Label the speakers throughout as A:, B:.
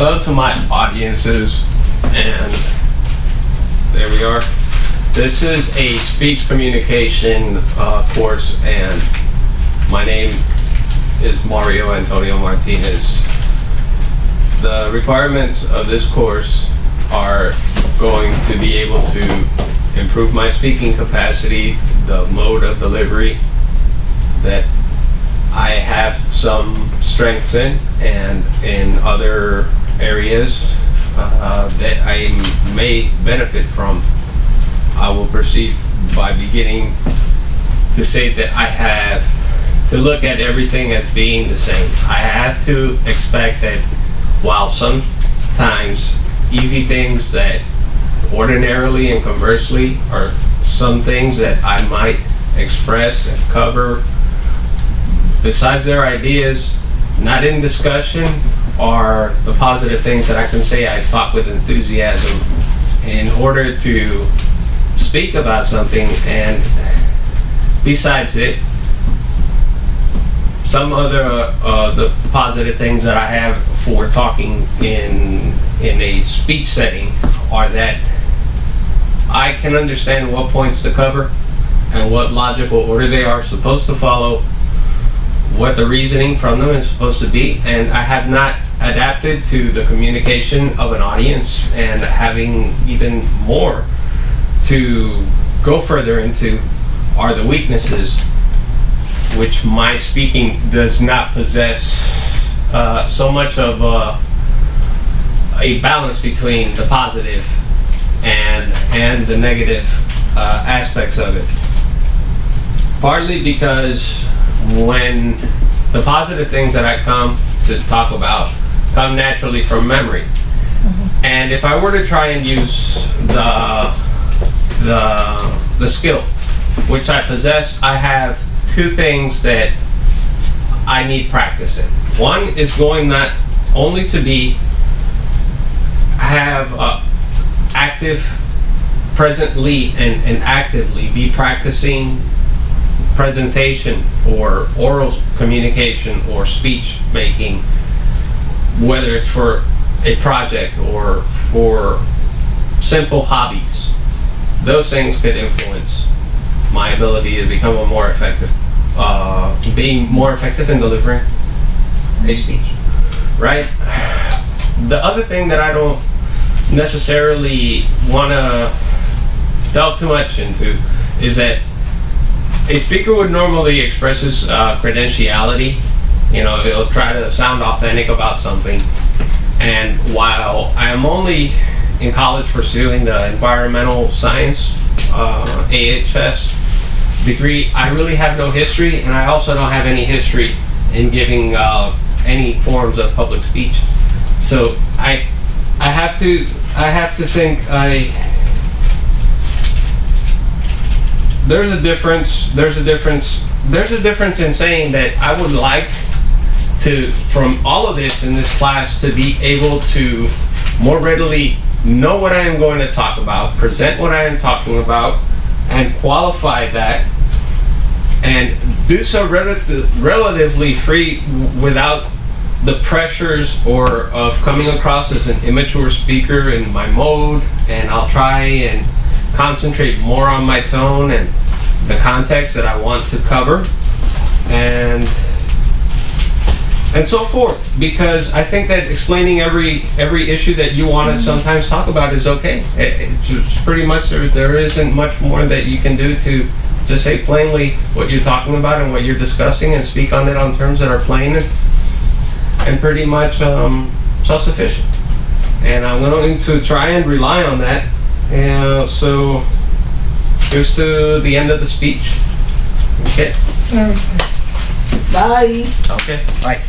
A: Hello to my audiences, and there we are. This is a speech communication course, and my name is Mario Antonio Martinez. The requirements of this course are going to be able to improve my speaking capacity, the mode of delivery that I have some strengths in, and in other areas that I may benefit from. I will proceed by beginning to say that I have to look at everything as being the same. I have to expect that while sometimes easy things that ordinarily and conversely are some things that I might express and cover, besides their ideas, not in discussion, are the positive things that I can say I talk with enthusiasm in order to speak about something. And besides it, some other the positive things that I have for talking in a speech setting are that I can understand what points to cover and what logical order they are supposed to follow, what the reasoning from them is supposed to be, and I have not adapted to the communication of an audience, and having even more to go further into are the weaknesses, which my speaking does not possess so much of a balance between the positive and the negative aspects of it. Partly because when the positive things that I come to talk about come naturally from memory. And if I were to try and use the skill which I possess, I have two things that I need practice in. One is going not only to have active, presently and actively be practicing presentation or oral communication or speech making, whether it's for a project or for simple hobbies. Those things could influence my ability to become a more effective, being more effective in delivering a speech, right? The other thing that I don't necessarily want to delve too much into is that a speaker would normally express his credentiality. You know, he'll try to sound authentic about something. And while I am only in college pursuing the environmental science AHS degree, I really have no history, and I also don't have any history in giving any forms of public speech. So I have to think there's a difference in saying that I would like to, from all of this in this class, to be able to more readily know what I am going to talk about, present what I am talking about, and qualify that, and do so relatively free without the pressures or of coming across as an immature speaker in my mode. And I'll try and concentrate more on my tone and the context that I want to cover, and so forth, because I think that explaining every issue that you want to sometimes talk about is okay. It's pretty much there isn't much more that you can do to say plainly what you're talking about and what you're discussing, and speak on it on terms that are plain and pretty much self-sufficient. And I'm going to try and rely on that. So here's to the end of the speech. Okay.
B: Bye.
A: Okay. Bye.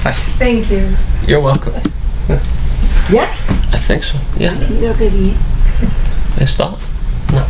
A: Bye.
B: Thank you.
A: You're welcome.
B: Yeah?
A: I think so. Yeah.
B: Creo que bien.
A: Stop. No.